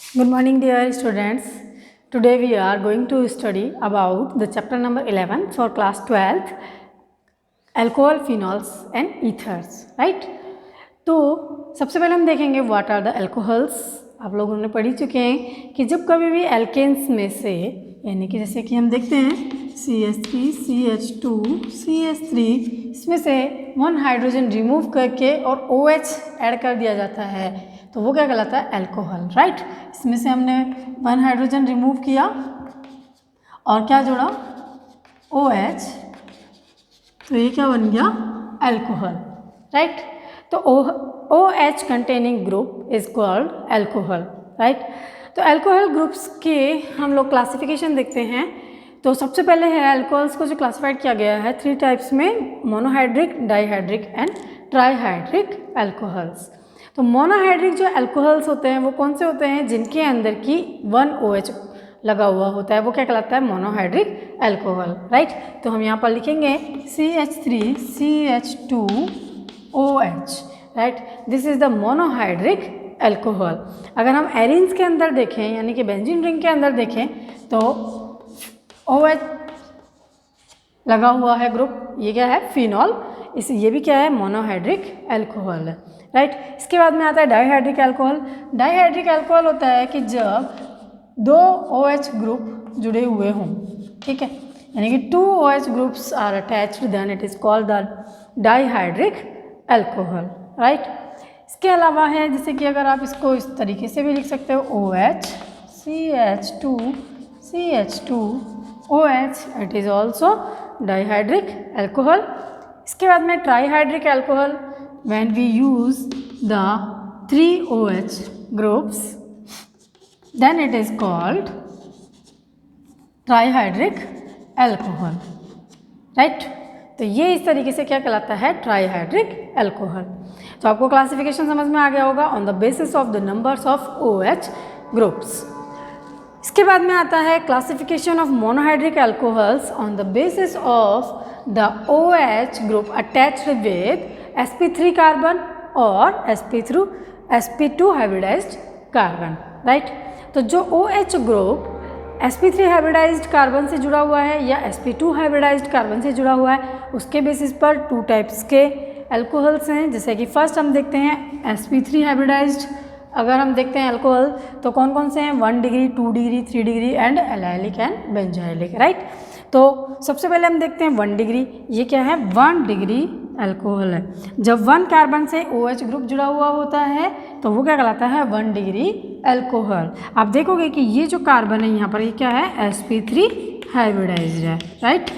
Good morning, dear students. Today we are going to study about the chapter number 11 for class 12th, alcohol, phenols and ethers, right? तो सबसे पहले हम देखेंगे what are the alcohols. आप लोगों ने पढ़ ही चुके हैं कि जब कभी भी एल्केन्स में से यानी कि जैसे कि हम देखते हैं CH3, CH2, CH3 इसमें से वन हाइड्रोजन रिमूव करके और OH ऐड कर दिया जाता है तो वो क्या कहलाता है अल्कोहल, राइट। इसमें से हमने वन हाइड्रोजन रिमूव किया और क्या जोड़ा OH, तो ये क्या बन गया अल्कोहल, राइट। तो OH containing group is called alcohol, right. तो अल्कोहल ग्रुप्स के हम लोग क्लासिफिकेशन देखते हैं। तो सबसे पहले है अल्कोहल्स को जो क्लासिफाइड किया गया है 3 टाइप्स में, monohydric, dihydric and trihydric alcohols. तो मोनोहाइड्रिक जो अल्कोहल्स होते हैं वो कौन से होते हैं, जिनके अंदर की 1 OH लगा हुआ होता है, वो क्या कहलाता है मोनोहाइड्रिक अल्कोहल, राइट। तो हम यहाँ पर लिखेंगे CH3 CH2 OH, right. This is the monohydric alcohol. अगर हम एरिन्स के अंदर देखें यानी कि बेंजीन रिंग के अंदर देखें तो OH लगा हुआ है ग्रुप, ये क्या है फिनॉल, इस ये भी क्या है मोनोहाइड्रिक अल्कोहल है, राइट। इसके बाद में आता है डाइहाइड्रिक अल्कोहल। डाइहाइड्रिक अल्कोहल होता है कि जब 2 OH ग्रुप जुड़े हुए हों, ठीक है, यानी कि 2 OH groups are attached then it is called the dihydric alcohol, right. इसके अलावा है जैसे कि अगर आप इसको इस तरीके से भी लिख सकते हो OH CH2 CH2 OH, it is also dihydric alcohol. इसके बाद में trihydric alcohol, when we use the 3 OH groups then it is called trihydric alcohol, right. तो ये इस तरीके से क्या कहलाता है ट्राइहाइड्रिक अल्कोहल। तो आपको क्लासिफिकेशन समझ में आ गया होगा on the basis of the numbers of OH groups. इसके बाद में आता है classification of monohydric alcohols on the basis of the OH group attached with sp3 carbon और sp2 हाइब्रिडाइज्ड कार्बन, राइट। तो जो OH group sp3 hybridised carbon से जुड़ा हुआ है या sp2 हाइब्रिडाइज्ड कार्बन से जुड़ा हुआ है उसके बेसिस पर 2 टाइप्स के अल्कोहल्स हैं। जैसे कि फर्स्ट हम देखते हैं sp3 हाइब्रिडाइज्ड। अगर हम देखते हैं अल्कोहल तो कौन कौन से हैं, 1 degree, 2 degree, 3 degree and allylic and benzylic, right. तो सबसे पहले हम देखते हैं 1 डिग्री। ये क्या है 1 डिग्री अल्कोहल है। जब 1 कार्बन से OH ग्रुप जुड़ा हुआ होता है तो वो क्या कहलाता है 1 डिग्री अल्कोहल। आप देखोगे कि ये जो कार्बन है यहाँ पर ये क्या है sp3 हाइब्रिडाइज्ड है, राइट।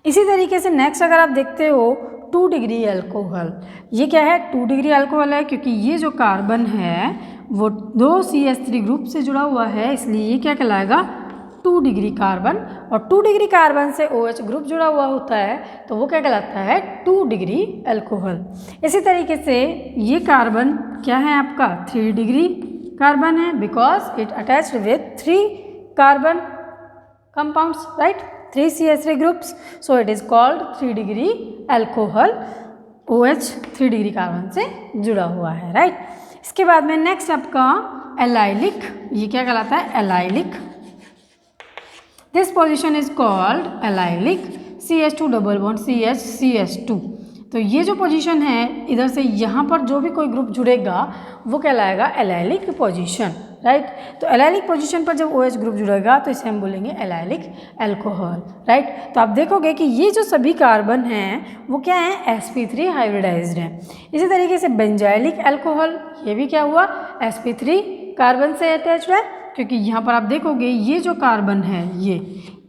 इसी तरीके से नेक्स्ट अगर आप देखते हो 2 डिग्री अल्कोहल, ये क्या है 2 डिग्री अल्कोहल है क्योंकि ये जो कार्बन है वो 2 CH3 ग्रुप से जुड़ा हुआ है, इसलिए ये क्या कहलाएगा 2 डिग्री कार्बन। और 2 डिग्री कार्बन से OH ग्रुप जुड़ा हुआ होता है तो वो क्या कहलाता है 2 डिग्री अल्कोहल। इसी तरीके से ये कार्बन क्या है आपका 3 डिग्री कार्बन है because it attached with 3 carbon compounds, right, 3 CH3 groups, so it is called 3 degree alcohol. OH 3 degree carbon से जुड़ा हुआ है, राइट। इसके बाद में नेक्स्ट आपका एलाइलिक, ये क्या कहलाता है allylic. This position is called allylic CH2 double bond CH CH2। तो ये जो पोजीशन है इधर से यहाँ पर जो भी कोई ग्रुप जुड़ेगा वो कहलाएगा एलाइलिक पोजीशन, राइट। तो एलाइलिक पोजीशन पर जब OH ग्रुप जुड़ेगा तो इसे हम बोलेंगे एलाइलिक अल्कोहल, राइट। तो आप देखोगे कि ये जो सभी कार्बन हैं वो क्या है sp3 हाइब्रिडाइज्ड हैं। इसी तरीके से बेंजाइलिक अल्कोहल, ये भी क्या हुआ sp3 कार्बन से अटैच्ड है क्योंकि यहाँ पर आप देखोगे ये जो कार्बन है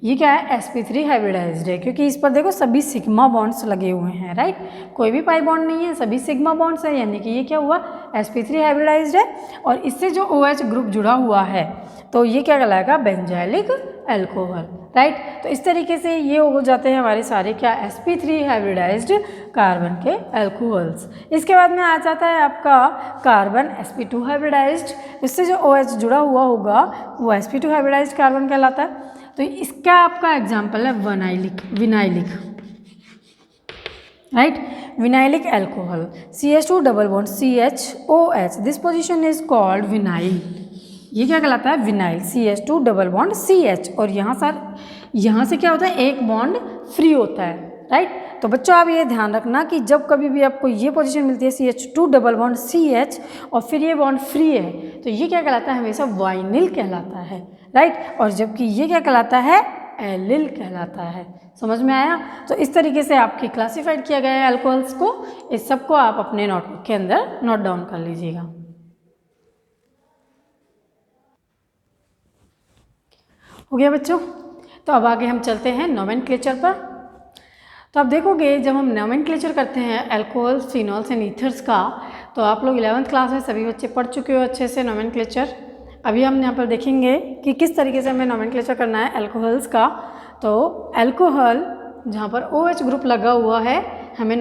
ये क्या है sp3 हाइब्रिडाइज्ड है क्योंकि इस पर देखो सभी सिग्मा बॉन्ड्स लगे हुए हैं, राइट। कोई भी पाई बॉन्ड नहीं है, सभी सिग्मा बॉन्ड्स है, यानी कि ये क्या हुआ sp3 हाइब्रिडाइज्ड है। और इससे जो OH ग्रुप जुड़ा हुआ है तो ये क्या कहलाएगा बेंजाइलिक अल्कोहल, राइट। तो इस तरीके से ये हो जाते हैं हमारे सारे क्या sp3 हाइब्रिडाइज्ड कार्बन के अल्कोहल्स। इसके बाद में आ जाता है आपका कार्बन sp2 हाइब्रिडाइज्ड, इससे जो OH जुड़ा हुआ होगा वो sp2 हाइब्रिडाइज्ड कार्बन कहलाता है। तो इसका आपका एग्जाम्पल है vinylic. right? Vinylic alcohol, CH2 double bond CHOH, this position is called vinyl. ये क्या कहलाता है? Vinyl, CH2 double bond CH, और यहाँ से क्या होता है? एक बॉन्ड फ्री होता है, राइट? तो बच्चों आप ये ध्यान रखना कि जब कभी भी आपको ये पोजीशन मिलती है CH2 डबल बॉन्ड CH और फिर ये बॉन्ड फ्री है, तो ये क्या कहलाता है? हमेशा वाइनिल कहलाता है, राइट? और जबकि ये क्या कहलाता है? एलिल कहलाता है। समझ में आया? तो इस तरीके से आपकी क्लासिफाइड किया गया है अल्कोहल्स को। इस सबको आप अपने नोटबुक के अंदर नोट डाउन कर लीजिएगा। हो गया बच्चों? तो अब आगे हम चलते हैं नोमेनक्लेचर पर। तो आप देखोगे जब हम नोमेनक्लेचर करते हैं अल्कोहल्स, फिनॉल्स एंड ईथर्स का, तो आप लोग 11th क्लास में सभी बच्चे पढ़ चुके हो अच्छे से नोमेनक्लेचर। अभी हम यहाँ पर देखेंगे कि किस तरीके से हमें नोमेनक्लेचर करना है अल्कोहल्स का। तो अल्कोहल जहाँ पर OH ग्रुप लगा हुआ है, हमें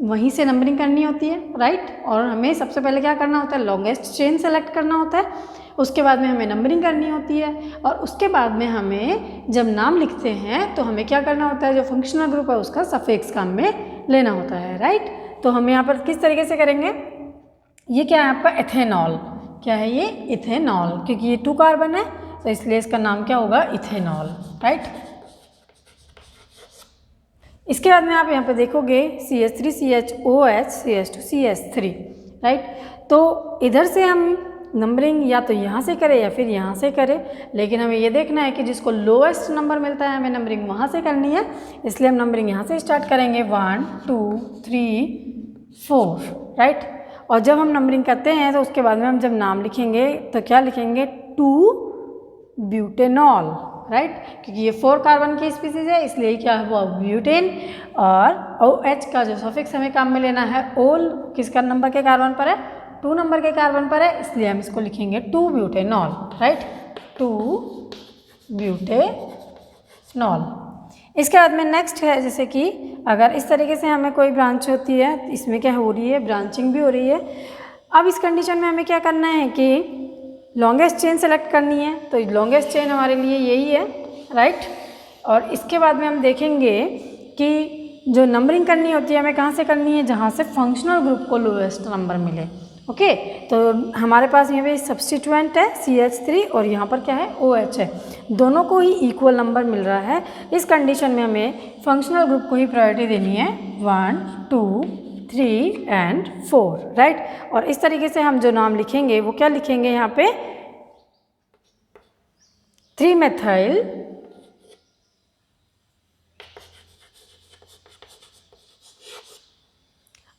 वहीं से नंबरिंग करनी होती है, राइट? और हमें सबसे पहले क्या करना होता है? लॉन्गेस्ट चेन सेलेक्ट करना होता है। उसके बाद में हमें नंबरिंग करनी होती है, और उसके बाद में हमें जब नाम लिखते हैं तो हमें क्या करना होता है? जो फंक्शनल ग्रुप है उसका सफिक्स काम में लेना होता है, राइट? तो हम यहाँ पर किस तरीके से करेंगे? ये क्या है आपका? इथेनॉल। क्या है ये? इथेनॉल, क्योंकि ये 2 कार्बन है तो इसलिए इसका नाम क्या होगा? Ethanol, right? इसके बाद में आप यहाँ पे देखोगे CH3 CHOH CH2 CH3, right? तो इधर से हम नंबरिंग या तो यहाँ से करें या फिर यहाँ से करें, लेकिन हमें ये देखना है कि जिसको लोएस्ट नंबर मिलता है हमें नंबरिंग वहाँ से करनी है, इसलिए हम नंबरिंग यहाँ से स्टार्ट करेंगे 1 2 3 4, राइट? और जब हम नंबरिंग करते हैं तो उसके बाद में हम जब नाम लिखेंगे तो क्या लिखेंगे? 2-ब्यूटेनॉल, राइट? क्योंकि ये 4 कार्बन की स्पीसीज है इसलिए क्या हुआ? ब्यूटेन। और OH का जो सफिक्स हमें काम में लेना है, ओल किसका नंबर के कार्बन पर है? 2 नंबर के कार्बन पर है, इसलिए हम इसको लिखेंगे 2-ब्यूटेनॉल, राइट? 2-ब्यूटेनॉल। इसके बाद में नेक्स्ट है, जैसे कि अगर इस तरीके से हमें कोई ब्रांच होती है, इसमें क्या हो रही है? ब्रांचिंग भी हो रही है। अब इस कंडीशन में हमें क्या करना है कि लॉन्गेस्ट चेन सेलेक्ट करनी है, तो लॉन्गेस्ट चेन हमारे लिए यही है, राइट? और इसके बाद में हम देखेंगे कि जो नंबरिंग करनी होती है हमें कहाँ से करनी है? जहाँ से फंक्शनल ग्रुप को लोएस्ट नंबर मिले, ओके? तो हमारे पास यहाँ पे सब्स्टिट्यूएंट है CH3 और यहाँ पर क्या है? OH है। दोनों को ही इक्वल नंबर मिल रहा है। इस कंडीशन में हमें फंक्शनल ग्रुप को ही प्रायोरिटी देनी है, 1 2 3 एंड 4, राइट? और इस तरीके से हम जो नाम लिखेंगे वो क्या लिखेंगे? यहाँ पे 3-मेथाइल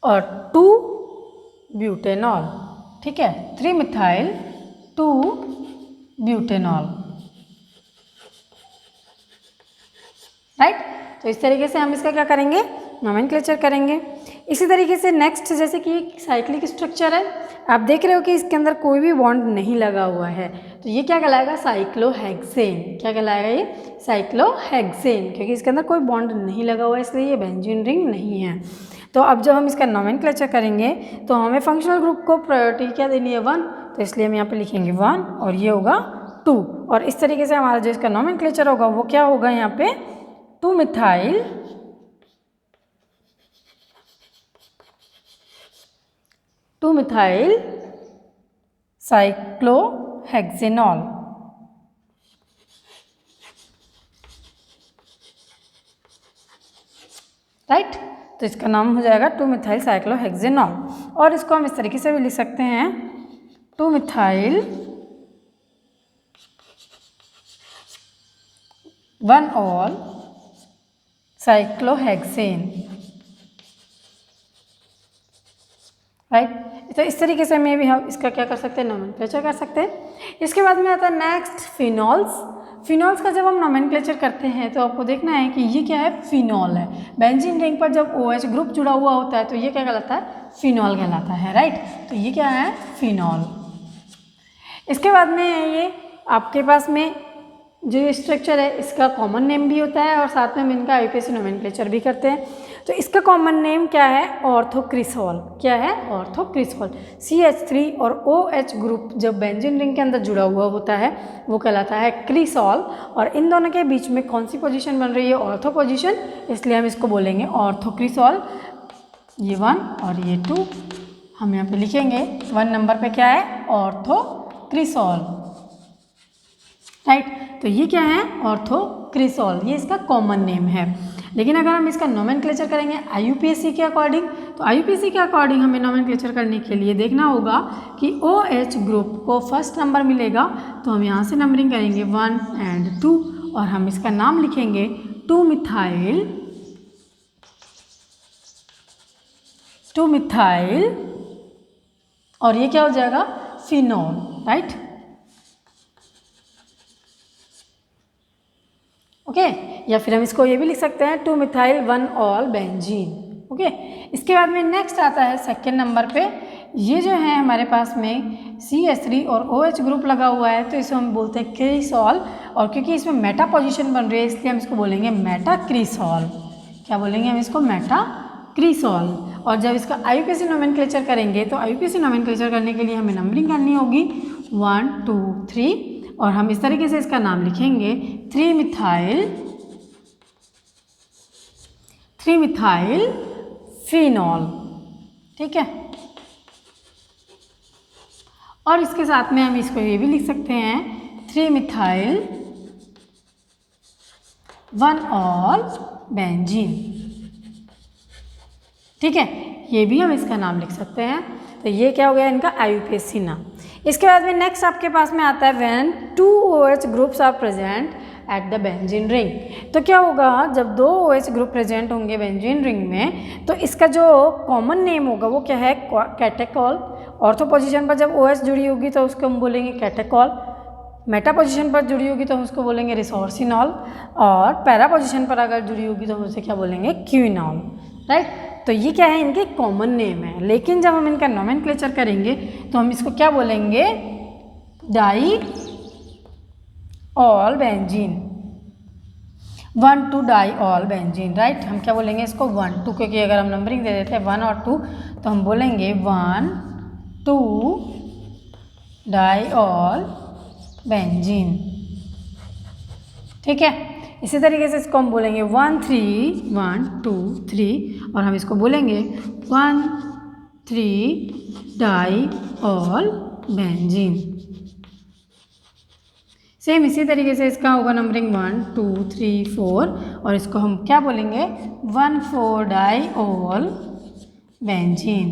और 2-ब्यूटेनॉल, ठीक है? 3-मिथाइल 2-ब्यूटेनॉल, राइट? तो इस तरीके से हम इसका क्या करेंगे? नोमेनक्लेचर करेंगे। इसी तरीके से नेक्स्ट, जैसे कि साइक्लिक स्ट्रक्चर है, आप देख रहे हो कि इसके अंदर कोई भी बॉन्ड नहीं लगा हुआ है, तो ये क्या कहलाएगा? साइक्लोहेक्सेन। क्या कहलाएगा ये? साइक्लोहेक्सेन, क्योंकि इसके अंदर कोई बॉन्ड नहीं लगा हुआ है इसलिए ये बेंजीन रिंग नहीं है। तो अब जब हम इसका नोमेनक्लेचर करेंगे तो हमें फंक्शनल ग्रुप को प्रायोरिटी क्या देनी है? 1, तो इसलिए हम यहाँ पे लिखेंगे 1 और ये होगा 2, और इस तरीके से हमारा जो इसका नोमेनक्लेचर होगा वो क्या होगा? यहाँ पे 2-मिथाइल 2-मिथाइल साइक्लोहेक्सेनॉल, राइट? तो इसका नाम हो जाएगा 2-मिथाइल साइक्लोहेक्सेनॉल। और इसको हम इस तरीके से भी लिख सकते हैं 2-मिथाइल 1-ऑल साइक्लोहेक्सेन, राइट? तो इस तरीके से में भी हम इसका क्या कर सकते हैं? नोमेनक्लेचर कर सकते हैं। इसके बाद में आता है नेक्स्ट फिनॉल्स। फिनॉल्स का जब हम नोमेनक्लेचर करते हैं तो आपको देखना है कि ये क्या है? फिनॉल है। बेंजीन रिंग पर जब OH ग्रुप जुड़ा हुआ होता है तो ये क्या कहलाता है? फिनॉल कहलाता है, राइट? तो ये क्या है? फिनॉल। इसके बाद में ये आपके पास में जो स्ट्रक्चर है इसका कॉमन नेम भी होता है और साथ में हम इनका IUPAC नोमेनक्लेचर भी करते हैं। तो इसका कॉमन नेम क्या है? ऑर्थोक्रिसॉल। क्या है? ऑर्थोक्रिसॉल। CH3 और OH ग्रुप जब बेंजीन रिंग के अंदर जुड़ा हुआ होता है वो कहलाता है क्रिसॉल, और इन दोनों के बीच में कौन सी पोजीशन बन रही है? ऑर्थो पोजीशन, इसलिए हम इसको बोलेंगे ऑर्थोक्रिसॉल। ये 1 और ये 2, हम यहाँ पे लिखेंगे 1 नंबर पे क्या है, ऑर्थोक्रिसॉल, राइट। तो ये क्या है, ऑर्थोक्रिसॉल, ये इसका कॉमन नेम है। लेकिन अगर हम इसका नोमेनक्लेचर करेंगे IUPAC के अकॉर्डिंग, तो IUPAC के अकॉर्डिंग हमें नोमेनक्लेचर करने के लिए देखना होगा कि OH ग्रुप को फर्स्ट नंबर मिलेगा, तो हम यहाँ से नंबरिंग करेंगे 1 and 2 और हम इसका नाम लिखेंगे 2-मिथाइल और ये क्या हो जाएगा, फिनॉल, राइट। ओके, या फिर हम इसको ये भी लिख सकते हैं 2-मिथाइल 1-ऑल बेंजीन। ओके, इसके बाद में नेक्स्ट आता है सेकेंड नंबर पे, ये जो है हमारे पास में CH3 और OH ग्रुप लगा हुआ है, तो इसे हम बोलते हैं क्रिसॉल, और क्योंकि इसमें मेटा पोजीशन बन रही है इसलिए हम इसको बोलेंगे मेटाक्रिसॉल। क्या बोलेंगे हम इसको, मेटाक्रिसॉल। और जब इसका IUPAC नोमेनक्लेचर करेंगे, तो IUPAC नोमेनक्लेचर करने के लिए हमें नंबरिंग करनी होगी 1 2 3, और हम इस तरीके से इसका नाम लिखेंगे 3-मिथाइल फिनॉल, ठीक है। और इसके साथ में हम इसको ये भी लिख सकते हैं 3-मिथाइल 1-ऑल बेंजीन, ठीक है। ये भी हम इसका नाम लिख सकते हैं। तो ये क्या हो गया इनका IUPAC नाम। इसके बाद में नेक्स्ट आपके पास में आता है when 2 OH groups are present at the benzene ring. तो क्या होगा, जब 2 OH ग्रुप प्रेजेंट होंगे बेंजीन रिंग में, तो इसका जो कॉमन नेम होगा वो क्या है, कैटेकॉल। ऑर्थो पोजीशन पर जब OH जुड़ी होगी तो उसको हम बोलेंगे कैटेकॉल, मेटा पोजीशन पर जुड़ी होगी तो हम उसको बोलेंगे रिसोर्सिनॉल, और पैरा पोजीशन पर अगर जुड़ी होगी तो हम उसे क्या बोलेंगे, क्विनॉल, राइट। तो ये क्या है, इनके कॉमन नेम है। लेकिन जब हम इनका नोमेनक्लेचर करेंगे तो हम इसको क्या बोलेंगे, diol benzene, 1-2 diol benzene, right. हम क्या बोलेंगे इसको 1-2, क्योंकि अगर हम नंबरिंग दे देते हैं 1 और 2 तो हम बोलेंगे 1-2 डाई ऑल बेंजीन, ठीक है। इसी तरीके से इसको हम बोलेंगे 1-3 और हम इसको बोलेंगे 1-3 डाई ऑल बेंजीन। सेम इसी तरीके से इसका होगा नंबरिंग 1 2 3 4 और इसको हम क्या बोलेंगे 1,4 डाई ऑल बेंजीन,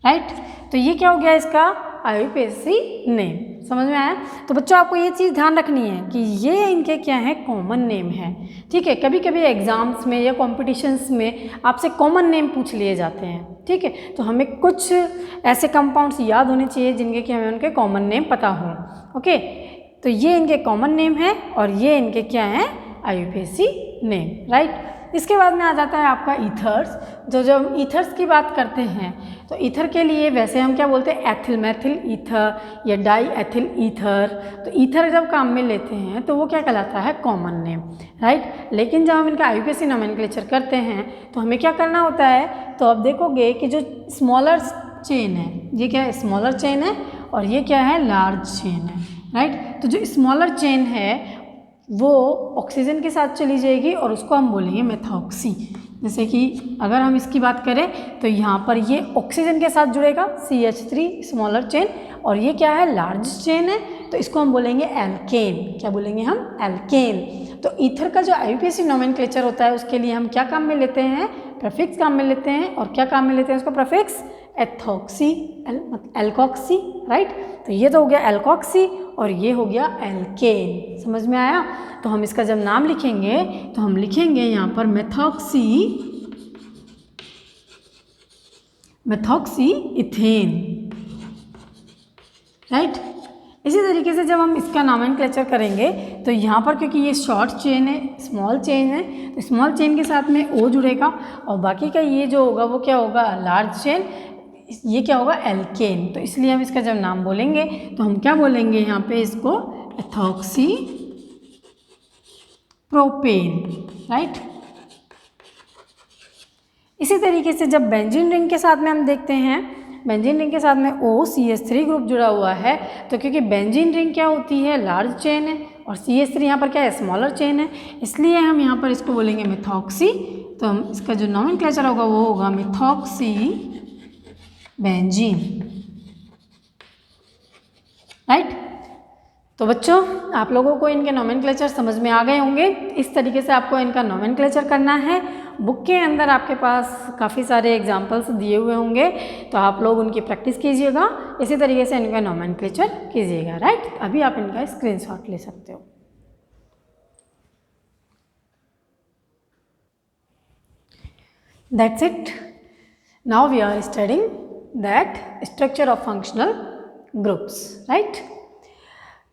राइट। तो ये क्या हो गया इसका IUPAC नेम, समझ में आया। तो बच्चों आपको ये चीज़ ध्यान रखनी है कि ये इनके क्या है कॉमन नेम है, ठीक है। कभी कभी एग्जाम्स में या कॉम्पिटिशन्स में आपसे कॉमन नेम पूछ लिए जाते हैं, ठीक है। तो हमें कुछ ऐसे कंपाउंड्स याद होने चाहिए जिनके कि हमें उनके कॉमन नेम पता हों, ओके। तो ये इनके कॉमन नेम है और ये इनके क्या है IUPAC नेम, राइट। इसके बाद में आ जाता है आपका ईथर्स। जो जब ईथर्स की बात करते हैं तो ईथर के लिए वैसे हम क्या बोलते हैं एथिल मैथिल ईथर या डाई एथिल ईथर। तो ईथर जब काम में लेते हैं तो वो क्या कहलाता है कॉमन नेम, राइट। लेकिन जब हम इनका IUPAC नोमेनक्लेचर करते हैं तो हमें क्या करना होता है, तो आप देखोगे कि जो स्मॉलर चेन है ये क्या है स्मॉलर चेन है और ये क्या है लार्ज चेन है, राइट। तो जो स्मॉलर चेन है वो ऑक्सीजन के साथ चली जाएगी और उसको हम बोलेंगे मेथॉक्सी। जैसे कि अगर हम इसकी बात करें तो यहाँ पर ये ऑक्सीजन के साथ जुड़ेगा CH3 स्मॉलर चेन और ये क्या है लार्ज चेन है तो इसको हम बोलेंगे एल्केन। क्या बोलेंगे हम एल्केन। तो ईथर का जो IUPAC नोमेनक्लेचर होता है उसके लिए हम क्या काम में लेते हैं प्रीफिक्स काम में लेते हैं और क्या काम में लेते हैं उसका प्रीफिक्स एथॉक्सी एल्कॉक्सी, राइट। तो ये तो हो गया एल्कॉक्सी और ये हो गया एल्केन, समझ में आया। तो हम इसका जब नाम लिखेंगे तो हम लिखेंगे यहाँ पर मेथॉक्सी इथेन, राइट। इसी तरीके से जब हम इसका नोमेनक्लेचर करेंगे तो यहाँ पर क्योंकि ये शॉर्ट चेन है स्मॉल चेन है तो स्मॉल चेन के साथ में O जुड़ेगा और बाकी का ये जो होगा वो क्या होगा लार्ज चेन, ये क्या होगा एल्केन। तो इसलिए हम इसका जब नाम बोलेंगे तो हम क्या बोलेंगे यहाँ पे इसको एथॉक्सी प्रोपेन, राइट। इसी तरीके से जब बेंजीन रिंग के साथ में हम देखते हैं बेंजीन रिंग के साथ में OCH3 ग्रुप जुड़ा हुआ है तो क्योंकि बेंजीन रिंग क्या होती है लार्ज चेन है और CH3 यहाँ पर क्या है, स्मॉलर चेन है, इसलिए हम यहाँ पर इसको बोलेंगे मिथॉक्सी। तो हम इसका जो नोमेनक्लेचर होगा वो होगा मिथॉक्सी बेंजीन, राइट। तो बच्चों आप लोगों को इनके नोमेनक्लेचर समझ में आ गए होंगे। इस तरीके से आपको इनका नोमेनक्लेचर करना है। बुक के अंदर आपके पास काफ़ी सारे एग्जाम्पल्स दिए हुए होंगे, तो आप लोग उनकी प्रैक्टिस कीजिएगा, इसी तरीके से इनका नोमेनक्लेचर कीजिएगा, राइट। अभी आप इनका स्क्रीनशॉट ले सकते हो। That's it. Now we are studying that structure of functional groups, right?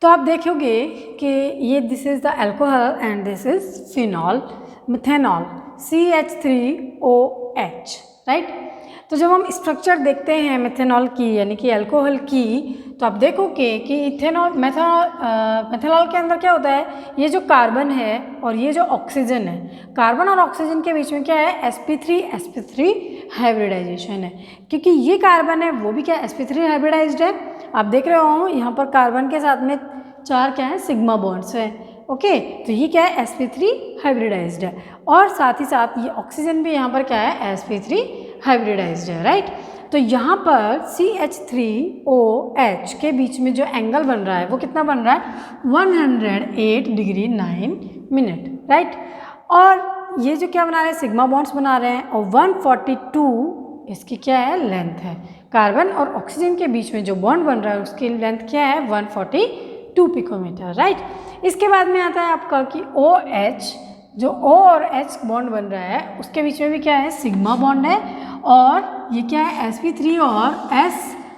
तो आप देखोगे कि ये this is the alcohol and this is phenol methanol CH3OH, right. तो जब हम स्ट्रक्चर देखते हैं मिथेनॉल की यानी कि अल्कोहल की, तो आप देखोगे कि मिथेनॉल के अंदर क्या होता है, ये जो कार्बन है और ये जो ऑक्सीजन है, कार्बन और ऑक्सीजन के बीच में क्या है, sp3 हाइब्रिडाइजेशन है, क्योंकि ये कार्बन है वो भी क्या sp3 हाइब्रिडाइज्ड है। आप देख रहे हो यहाँ पर कार्बन के साथ में 4 क्या है, सिग्मा बॉन्ड्स है, ओके। तो ये क्या है, sp3 हाइब्रिडाइज्ड है, और साथ ही साथ ये ऑक्सीजन भी यहाँ पर क्या है, sp3 हाइब्रिडाइज्ड है, राइट। तो यहाँ पर CH3OH के बीच में जो एंगल बन रहा है वो कितना बन रहा है, 108 डिग्री 9 मिनट, राइट। और ये जो क्या बना रहे हैं, सिग्मा बॉन्ड्स बना रहे हैं, और 142 इसकी क्या है, लेंथ है। कार्बन और ऑक्सीजन के बीच में जो बॉन्ड बन रहा है उसकी लेंथ क्या है, 142 पिकोमीटर, राइट। इसके बाद में आता है आपका कि OH, जो O और H बॉन्ड बन रहा है उसके बीच में भी क्या है, सिग्मा बॉन्ड है, और ये क्या है, sp3 और S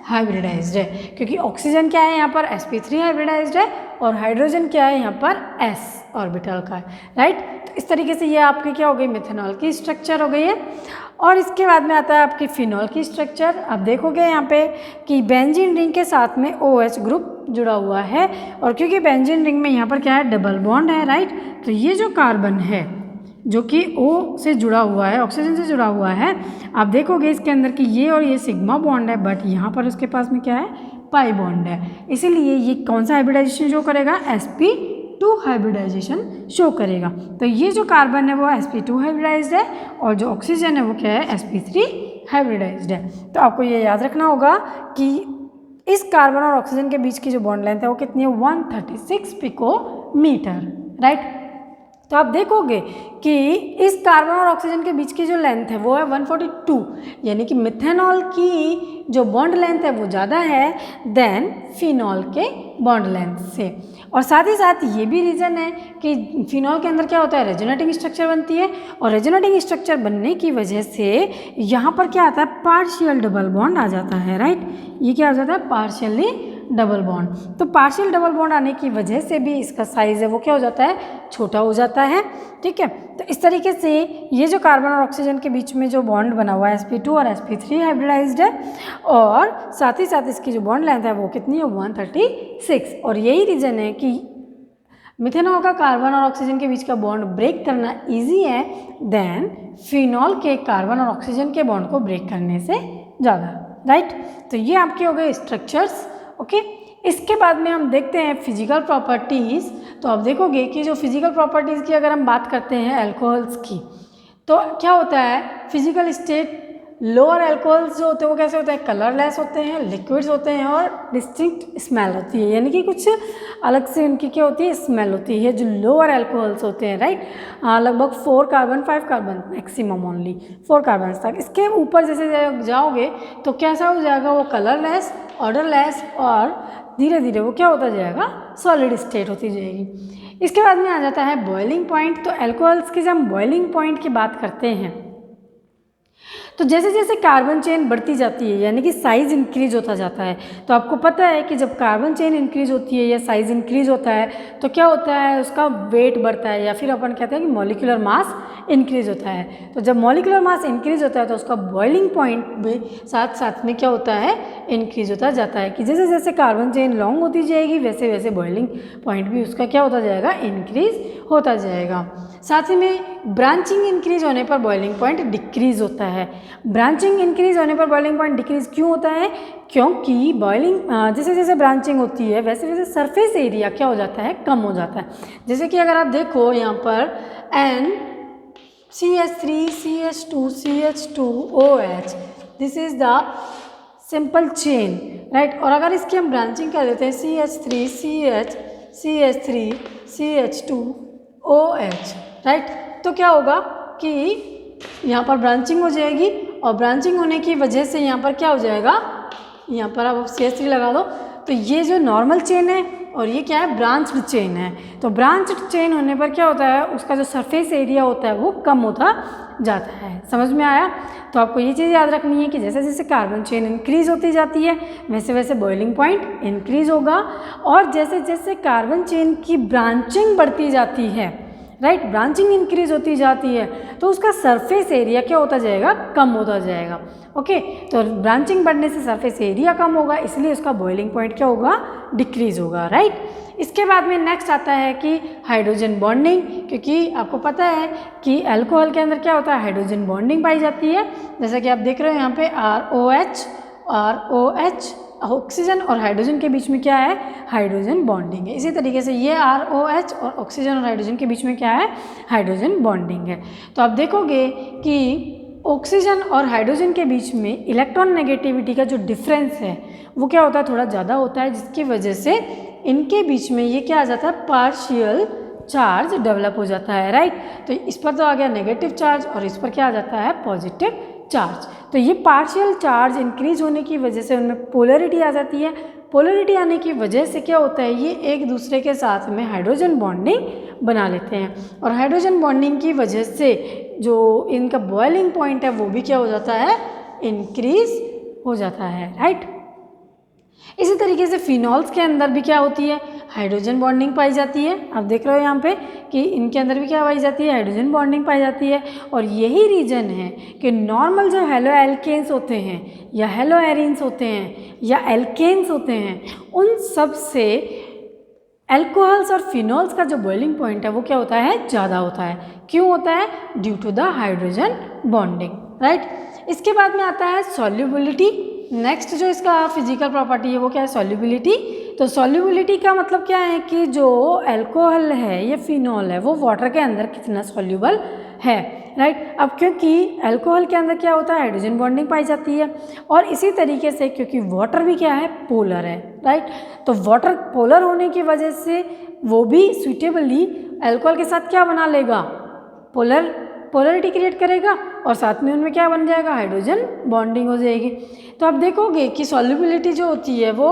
हाइब्रिडाइज्ड है, क्योंकि ऑक्सीजन क्या है यहाँ पर sp3 हाइब्रिडाइज्ड है, और हाइड्रोजन क्या है यहाँ पर S ऑर्बिटल का है, राइट। तो इस तरीके से ये आपकी क्या हो गई, मिथेनॉल की स्ट्रक्चर हो गई है। और इसके बाद में आता है आपकी फिनॉल की स्ट्रक्चर। आप देखोगे यहाँ पे कि बेंजीन रिंग के साथ में OH ग्रुप जुड़ा हुआ है, और क्योंकि बेंजीन रिंग में यहाँ पर क्या है, डबल बॉन्ड है, राइट। तो ये जो कार्बन है जो कि O से जुड़ा हुआ है, ऑक्सीजन से जुड़ा हुआ है, आप देखोगे इसके अंदर कि ये और ये सिग्मा बॉन्ड है, बट यहाँ पर उसके पास में क्या है, पाई बॉन्ड है, इसीलिए ये कौन सा हाइब्रिडाइजेशन शो करेगा, sp2 हाइब्रिडाइजेशन शो करेगा। तो ये जो कार्बन है वो sp2 हाइब्रिडाइज्ड है, और जो ऑक्सीजन है वो क्या है, sp3 हाइब्रिडाइज्ड है। तो आपको ये याद रखना होगा कि इस कार्बन और ऑक्सीजन के बीच की जो बॉन्ड लेंथ है वो कितनी है, 136 पिकोमीटर, राइट। तो आप देखोगे कि इस कार्बन और ऑक्सीजन के बीच की जो लेंथ है वो है 142, यानी कि मिथेनॉल की जो बॉन्ड लेंथ है वो ज़्यादा है देन फिनॉल के बॉन्ड लेंथ से। और साथ ही साथ ये भी रीज़न है कि फिनॉल के अंदर क्या होता है, रेजोनेटिंग स्ट्रक्चर बनती है, और रेजोनेटिंग स्ट्रक्चर बनने की वजह से यहाँ पर क्या आता है, पार्शियल डबल बॉन्ड आ जाता है, राइट। ये क्या आ जाता है, पार्शियली डबल बॉन्ड। तो पार्शियल डबल बॉन्ड आने की वजह से भी इसका साइज़ है वो क्या हो जाता है, छोटा हो जाता है, ठीक है। तो इस तरीके से ये जो कार्बन और ऑक्सीजन के बीच में जो बॉन्ड बना हुआ है sp2 और sp3 हाइब्रिडाइज्ड है, और साथ ही साथ इसकी जो बॉन्ड लेंथ है वो कितनी है, 136। और यही रीज़न है कि मिथेनॉल का कार्बन और ऑक्सीजन के बीच का बॉन्ड ब्रेक करना ईजी है देन फिनॉल के कार्बन और ऑक्सीजन के बॉन्ड को ब्रेक करने से ज़्यादा, राइट। तो ये आपके हो गए स्ट्रक्चर्स, ओके। इसके बाद में हम देखते हैं फिजिकल प्रॉपर्टीज़। तो आप देखोगे कि जो फिजिकल प्रॉपर्टीज़ की अगर हम बात करते हैं अल्कोहल्स की, तो क्या होता है, फिजिकल स्टेट लोअर अल्कोहल्स जो होते हैं वो कैसे होते हैं, कलरलेस होते हैं, लिक्विड्स होते हैं, और डिस्टिंक्ट स्मेल होती है, यानी कि कुछ अलग से उनकी क्या होती है, स्मेल होती है, जो लोअर अल्कोहल्स होते हैं, राइट। लगभग 4 carbon 5 carbon maximum only 4 carbon तक। इसके ऊपर जैसे जाओगे तो कैसा हो जाएगा, वो कलरलेस, ऑर्डरलेस, और धीरे धीरे वो क्या होता जाएगा, सॉलिड स्टेट होती जाएगी। इसके बाद में आ जाता है बॉइलिंग पॉइंट। तो अल्कोहल्स की जब हम बॉइलिंग पॉइंट की बात करते हैं तो जैसे जैसे कार्बन चेन बढ़ती जाती है, यानी कि साइज़ इंक्रीज होता जाता है। तो आपको पता है कि जब कार्बन चेन इंक्रीज होती है या साइज़ इंक्रीज होता है तो क्या होता है, उसका वेट बढ़ता है, या फिर अपन कहते हैं कि मॉलिक्यूलर मास इंक्रीज होता है। तो जब मॉलिक्यूलर मास इंक्रीज होता है तो उसका बॉइलिंग पॉइंट भी साथ साथ में क्या होता है, इंक्रीज होता जाता है, कि जैसे जैसे कार्बन चेन लॉन्ग होती जाएगी वैसे वैसे बॉइलिंग पॉइंट भी उसका क्या होता जाएगा, इंक्रीज होता जाएगा। साथ ही में ब्रांचिंग इंक्रीज होने पर बॉइलिंग पॉइंट डिक्रीज होता है। ब्रांचिंग इंक्रीज होने पर बॉइलिंग पॉइंट डिक्रीज क्यों होता है? क्योंकि बॉइलिंग जैसे जैसे ब्रांचिंग होती है वैसे वैसे सरफेस एरिया क्या हो जाता है? कम हो जाता है। जैसे कि अगर आप देखो यहाँ पर NCH3CH2CH2OH, this is the simple chain, right. और अगर इसकी हम ब्रांचिंग कर देते हैं CH3CH2OH, राइट, तो क्या होगा कि यहाँ पर ब्रांचिंग हो जाएगी और ब्रांचिंग होने की वजह से यहाँ पर क्या हो जाएगा, यहाँ पर आप CH3 लगा दो तो ये जो नॉर्मल चेन है और ये क्या है? ब्रांच्ड चेन है। तो ब्रांच्ड चेन होने पर क्या होता है? उसका जो सरफेस एरिया होता है वो कम होता जाता है। समझ में आया? तो आपको ये चीज़ याद रखनी है कि जैसे जैसे कार्बन चेन इंक्रीज होती जाती है वैसे वैसे बॉइलिंग पॉइंट इंक्रीज होगा, और जैसे जैसे कार्बन चेन की ब्रांचिंग बढ़ती जाती है, राइट, ब्रांचिंग इंक्रीज होती जाती है तो उसका सरफेस एरिया क्या होता जाएगा? कम होता जाएगा। ओके, तो ब्रांचिंग बढ़ने से सरफेस एरिया कम होगा, इसलिए उसका बॉइलिंग पॉइंट क्या होगा? डिक्रीज होगा, राइट। इसके बाद में नेक्स्ट आता है कि हाइड्रोजन बॉन्डिंग, क्योंकि आपको पता है कि अल्कोहल के अंदर क्या होता है? हाइड्रोजन बॉन्डिंग पाई जाती है। जैसा कि आप देख रहे हो यहाँ पे ROH ऑक्सीजन और हाइड्रोजन के बीच में क्या है? हाइड्रोजन बॉन्डिंग है। इसी तरीके से ये ROH और ऑक्सीजन और हाइड्रोजन के बीच में क्या है? हाइड्रोजन बॉन्डिंग है। तो आप देखोगे कि ऑक्सीजन और हाइड्रोजन के बीच में इलेक्ट्रॉन नेगेटिविटी का जो डिफरेंस है वो क्या होता है? थोड़ा ज़्यादा होता है, जिसकी वजह से इनके बीच में ये क्या आ जाता है? पार्शियल चार्ज डेवलप हो जाता है, राइट। तो इस पर तो आ गया नेगेटिव चार्ज और इस पर क्या आ जाता है? Positive charge. तो ये पार्शियल चार्ज इंक्रीज होने की वजह से उनमें पोलरिटी आ जाती है। पोलरिटी आने की वजह से क्या होता है? ये एक दूसरे के साथ में हाइड्रोजन बॉन्डिंग बना लेते हैं, और हाइड्रोजन बॉन्डिंग की वजह से जो इनका बॉइलिंग पॉइंट है वो भी क्या हो जाता है? इंक्रीज हो जाता है, राइट। इसी तरीके से फिनॉल्स के अंदर भी क्या होती है? हाइड्रोजन बॉन्डिंग पाई जाती है। आप देख रहे हो यहाँ पे कि इनके अंदर भी क्या पाई जाती है? हाइड्रोजन बॉन्डिंग पाई जाती है। और यही रीज़न है कि नॉर्मल जो हेलो एल्केन्स होते हैं या हेलो एरिन्स होते हैं या एल्केन्स होते हैं, उन सब से एल्कोहल्स और फिनॉल्स का जो बॉइलिंग पॉइंट है वो क्या होता है? ज़्यादा होता है। क्यों होता है? Due to the hydrogen bonding, right. इसके बाद में आता है सॉल्युबिलिटी। नेक्स्ट जो इसका फिजिकल प्रॉपर्टी है वो क्या है? सॉल्युबिलिटी। तो सॉल्युबिलिटी का मतलब क्या है कि जो अल्कोहल है या फिनॉल है वो वाटर के अंदर कितना सॉल्युबल है, राइट। अब क्योंकि अल्कोहल के अंदर क्या होता है? हाइड्रोजन बॉन्डिंग पाई जाती है, और इसी तरीके से क्योंकि वाटर भी क्या है? पोलर है, राइट। तो वाटर पोलर होने की वजह से वो भी सुइटेबली अल्कोहल के साथ क्या बना लेगा? पोलरिटी क्रिएट करेगा, और साथ में उनमें क्या बन जाएगा? हाइड्रोजन बॉन्डिंग हो जाएगी। तो आप देखोगे कि सॉल्युबिलिटी जो होती है वो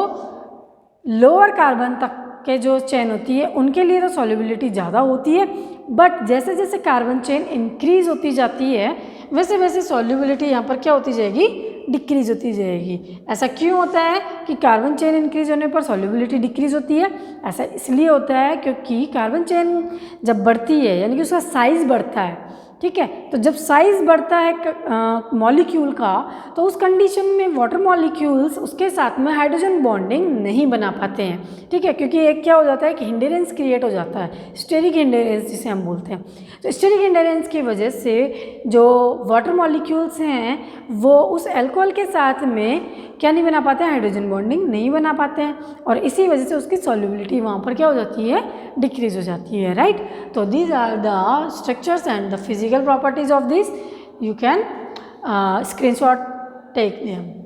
लोअर कार्बन तक के जो चेन होती है उनके लिए तो सॉल्युबिलिटी ज़्यादा होती है, बट जैसे जैसे कार्बन चेन इंक्रीज होती जाती है वैसे वैसे सॉल्युबिलिटी यहाँ पर क्या होती जाएगी? डिक्रीज होती जाएगी। ऐसा क्यों होता है कि कार्बन चेन इंक्रीज होने पर सॉल्युबिलिटी डिक्रीज होती है? ऐसा इसलिए होता है क्योंकि कार्बन चेन जब बढ़ती है यानी कि उसका साइज़ बढ़ता है, ठीक है। तो जब साइज़ बढ़ता है मॉलिक्यूल का तो उस कंडीशन में वाटर मॉलिक्यूल्स उसके साथ में हाइड्रोजन बॉन्डिंग नहीं बना पाते हैं, ठीक है, क्योंकि एक क्या हो जाता है कि हिंडेरेंस क्रिएट हो जाता है, स्टेरिक हिंडेरेंस जिसे हम बोलते हैं। तो स्टेरिक हिंडेरेंस की वजह से जो वाटर मॉलिक्यूल्स हैं वो उस अल्कोहल के साथ में क्या नहीं बना पाते हैं? हाइड्रोजन बॉन्डिंग नहीं बना पाते हैं, और इसी वजह से उसकी सॉल्युबिलिटी वहाँ पर क्या हो जाती है? डिक्रीज हो जाती है, राइट। तो these are the structures and the physical properties of this. You can screenshot, take them.